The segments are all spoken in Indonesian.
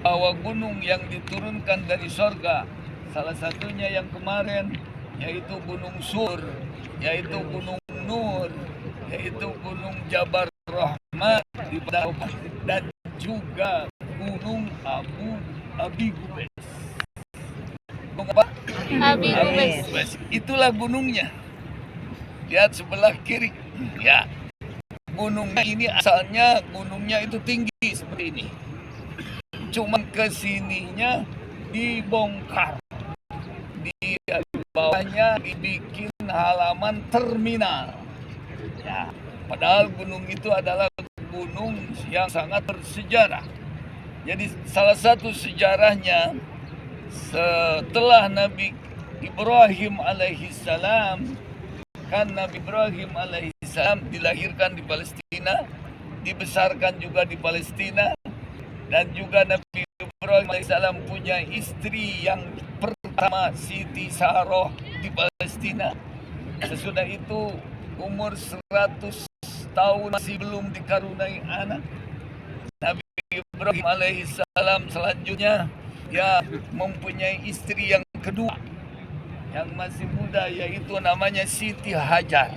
bahwa gunung yang diturunkan dari sorga, salah satunya yang kemarin yaitu Gunung Sur, yaitu Gunung Nur, yaitu Gunung Jabar Rahmat di Padang, dan juga Gunung Abi Gubes. Gunung apa? Abi Gubes. Itulah gunungnya. Lihat sebelah kiri. Ya. Gunungnya ini asalnya gunungnya itu tinggi seperti ini. Cuma kesininya dibongkar. Di bawahnya dibikin halaman terminal. Ya. Padahal gunung itu adalah gunung yang sangat bersejarah. Jadi salah satu sejarahnya, setelah Nabi Ibrahim alaihissalam, kan Nabi Ibrahim alaihissalam dilahirkan di Palestina, dibesarkan juga di Palestina, dan juga Nabi Ibrahim alaihissalam punya istri yang pertama, Siti Saroh, di Palestina. Sesudah itu umur 100 tahun masih belum dikaruniai anak. Nabi Ibrahim alaihissalam selanjutnya mempunyai istri yang kedua yang masih muda, yaitu namanya Siti Hajar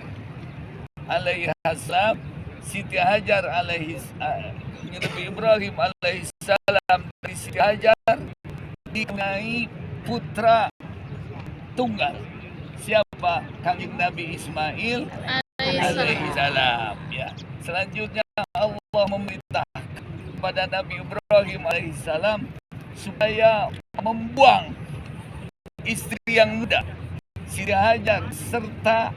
alaihissalam. Siti Hajar Nabi Ibrahim alaihissalam dari Siti Hajar dikaruniai putra tunggal. Siapa? Kanjeng Nabi Ismail alaihissalam. Ya. Selanjutnya Allah memerintahkan kepada Nabi Ibrahim alaihissalam supaya membuang istri yang muda, Siti Hajar, serta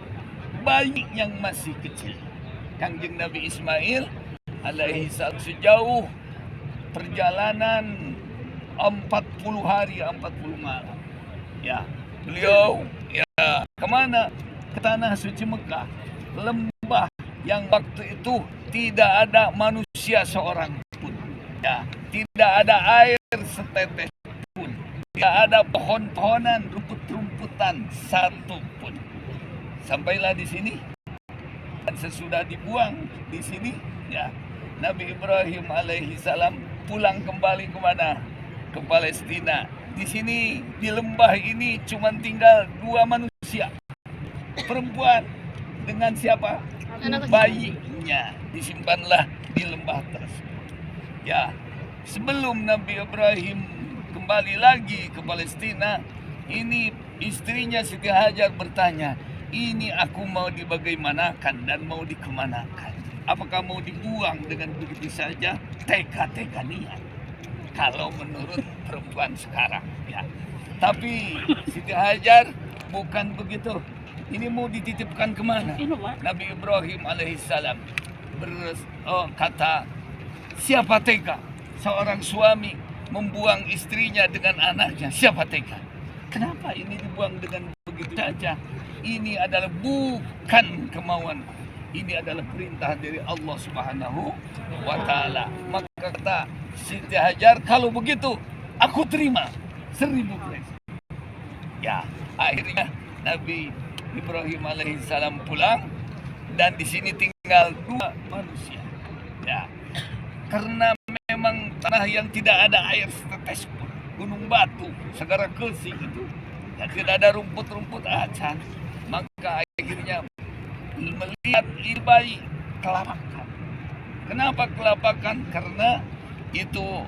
bayi yang masih kecil. Kanjeng Nabi Ismail alaihissalam sejauh perjalanan 40 hari 40 malam. Ya, beliau kemana? Ke tanah suci Mekah, lembah yang waktu itu tidak ada manusia seorang pun. Ya, tidak ada air setetes pun, tidak ada pohon-pohonan, rumput-rumputan satu pun. Sampailah di sini, dan sesudah dibuang di sini, ya, Nabi Ibrahim alaihissalam pulang kembali ke mana? Ke Palestina. Di sini di lembah ini cuma tinggal 2 manusia, perempuan dengan siapa? Bayinya. Disimpanlah di lembah tersebut. Ya, sebelum Nabi Ibrahim kembali lagi ke Palestina, ini istrinya Siti Hajar bertanya, ini aku mau dibagaimanakan dan mau dikemanakan? Apakah mau dibuang dengan begitu saja? Teka-teka niat. Kalau menurut perempuan sekarang, ya. Tapi Siti Hajar bukan begitu. Ini mau dititipkan kemana? Nabi Ibrahim alaihissalam kata, siapa tega seorang suami membuang istrinya dengan anaknya? Siapa tega? Kenapa ini dibuang dengan begitu saja? Ini adalah bukan kemauanku. Ini adalah perintah dari Allah Subhanahu wa Ta'ala. Maka kata Siti Hajar, kalau begitu aku terima 1000 peso. Ya, akhirnya Nabi Ibrahim alaihissalam pulang, dan di sini tinggal 2 manusia. Ya, karena memang tanah yang tidak ada air setetes pun, gunung batu, segara kesing itu, dan tidak ada rumput-rumput acan, maka akhirnya melihat bayi kelapakan. Kenapa kelapakan? Karena itu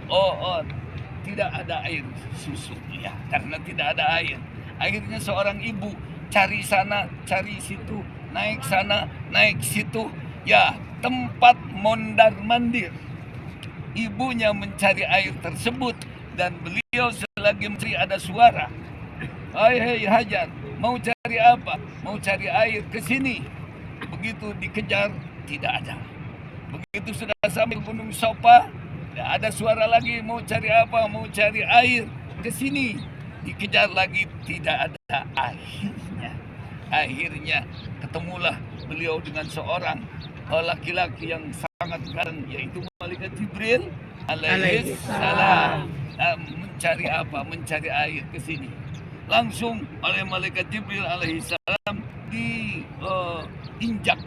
tidak ada air susu, ya, karena tidak ada air. Akhirnya seorang ibu cari sana, cari situ, naik sana, naik situ, ya, tempat mondar-mandir. Ibunya mencari air tersebut, dan beliau selagi mencari ada suara, hei Hajar, mau cari apa? Mau cari air, ke sini. Begitu dikejar, tidak ada. Begitu sudah sampai Gunung Sopa, ada suara lagi, mau cari apa? Mau cari air, ke sini. Dikejar lagi, tidak ada. Akhirnya ketemulah beliau dengan seorang laki-laki yang sangat keren, yaitu malaikat Jibril alaihissalam. Mencari apa? Mencari air, ke sini. Langsung oleh malaikat Jibril alaihissalam diinjak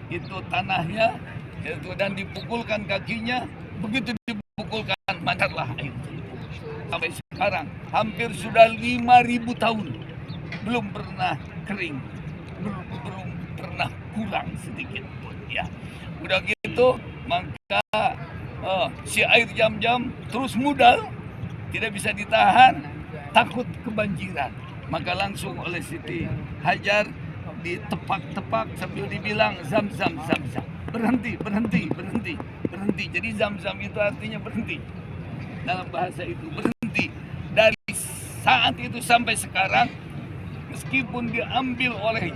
itu tanahnya, dan dipukulkan kakinya. Begitu pukulkan, mancarlah air. Sampai sekarang hampir sudah 5.000 tahun belum pernah kering, belum pernah kurang sedikit pun. Ya, udah gitu maka si air Zam-Zam terus mudal, tidak bisa ditahan, takut kebanjiran. Maka langsung oleh Siti Hajar ditepak-tepak sambil dibilang Zam-Zam, Zam-Zam. Berhenti, berhenti, berhenti, berhenti. Jadi Zam-Zam itu artinya berhenti. Dalam bahasa itu berhenti. Dari saat itu sampai sekarang, meskipun diambil oleh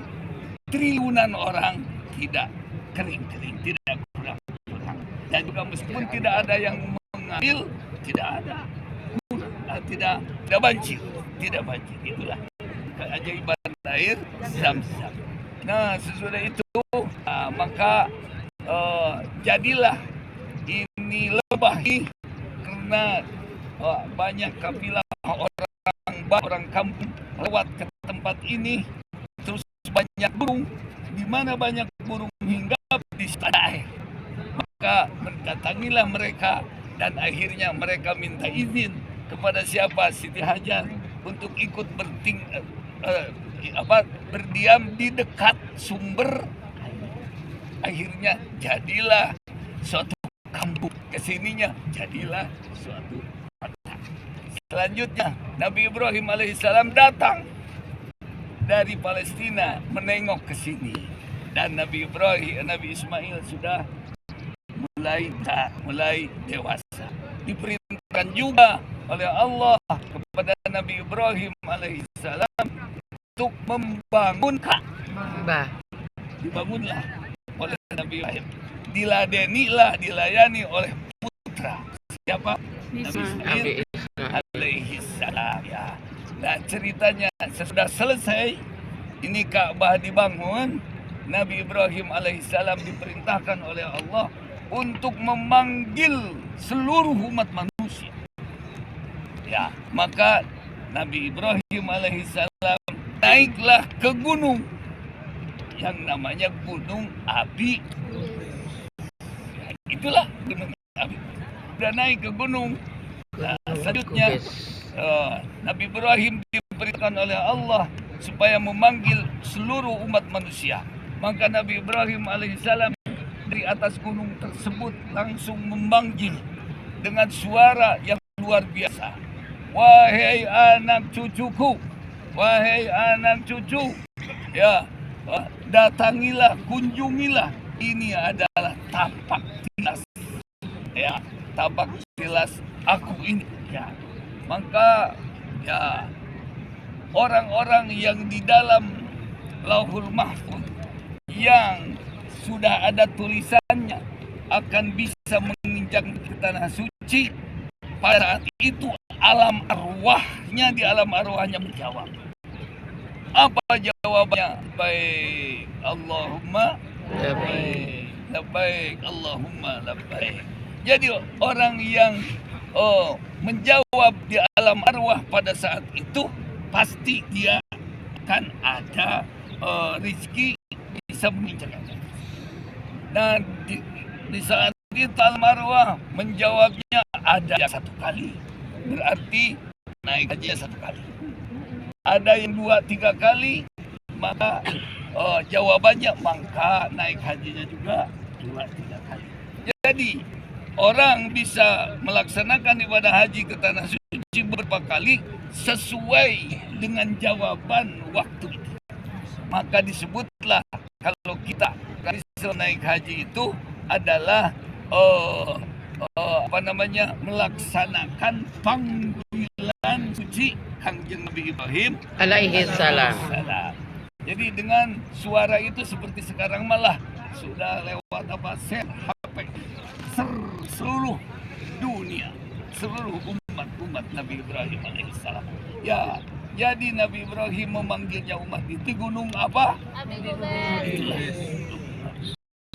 triliunan orang, tidak kering-kering, tidak kurang-kurang. Dan juga meskipun tidak ada yang mengambil, tidak ada kurang, tidak banjir, tidak banjir. Itulah keajaiban air Zam-Zam. Nah, sesudah itu maka jadilah ini lebah ini karena banyak kafilah orang kampung lewat ke tempat ini, terus banyak burung, di mana banyak burung hinggap di air. Maka mendatangilah mereka dan akhirnya mereka minta izin kepada siapa? Siti Hajar untuk ikut berdiam di dekat sumber. Akhirnya jadilah suatu kampung, kesininya jadilah suatu kota. Selanjutnya Nabi Ibrahim alaihissalam datang dari Palestina menengok ke sini, dan Nabi Ismail sudah mulai dewasa. Diperintahkan juga oleh Allah kepada Nabi Ibrahim alaihissalam untuk membangun Ka'bah. Dibangunlah oleh Nabi Ibrahim, dilayani oleh putra siapa? Nabi Ismail alaihissalam. Ya. Nah, ceritanya sesudah selesai ini Ka'bah dibangun, Nabi Ibrahim alaihissalam diperintahkan oleh Allah untuk memanggil seluruh umat manusia. Ya, maka Nabi Ibrahim alaihissalam naiklah ke gunung yang namanya Gunung Abi. Ya, itulah Gunung Abi. Sudah naik ke gunung. Nah, selanjutnya Nabi Ibrahim diperintahkan oleh Allah supaya memanggil seluruh umat manusia. Maka Nabi Ibrahim alaihissalam dari atas gunung tersebut langsung memanggil dengan suara yang luar biasa. Wahai anak cucuku, wahai anak cucu, ya, datangilah, kunjungilah. Ini adalah tapak tilas, ya, tapak tilas aku ini. Ya, maka ya orang-orang yang di dalam Lauhul Mahfuz yang sudah ada tulisannya akan bisa menginjak ke tanah suci. Pada saat itu alam arwahnya, di alam arwahnya menjawab. Apa jawabannya? Baik, Allahumma labbaik, labbaik, Allahumma labbaik. Jadi orang yang menjawab di alam arwah pada saat itu, pasti dia akan ada rezeki bisa menginjak. Nah, di saat itu alam arwah menjawabnya ada satu kali, berarti naik haji satu kali. Ada yang 2-3 kali, maka jawabannya maka naik hajinya juga 2-3 kali. Jadi orang bisa melaksanakan ibadah haji ke tanah suci beberapa kali sesuai dengan jawaban waktu itu. Maka disebutlah kalau kita naik haji itu adalah melaksanakan panggilan suci Kangjeng Nabi Ibrahim alaihi salam. Jadi dengan suara itu seperti sekarang malah sudah lewat HP seluruh dunia, seluruh umat Nabi Ibrahim alaihissalam. Ya, jadi Nabi Ibrahim memanggilnya umat itu gunung apa? Abi Kubais.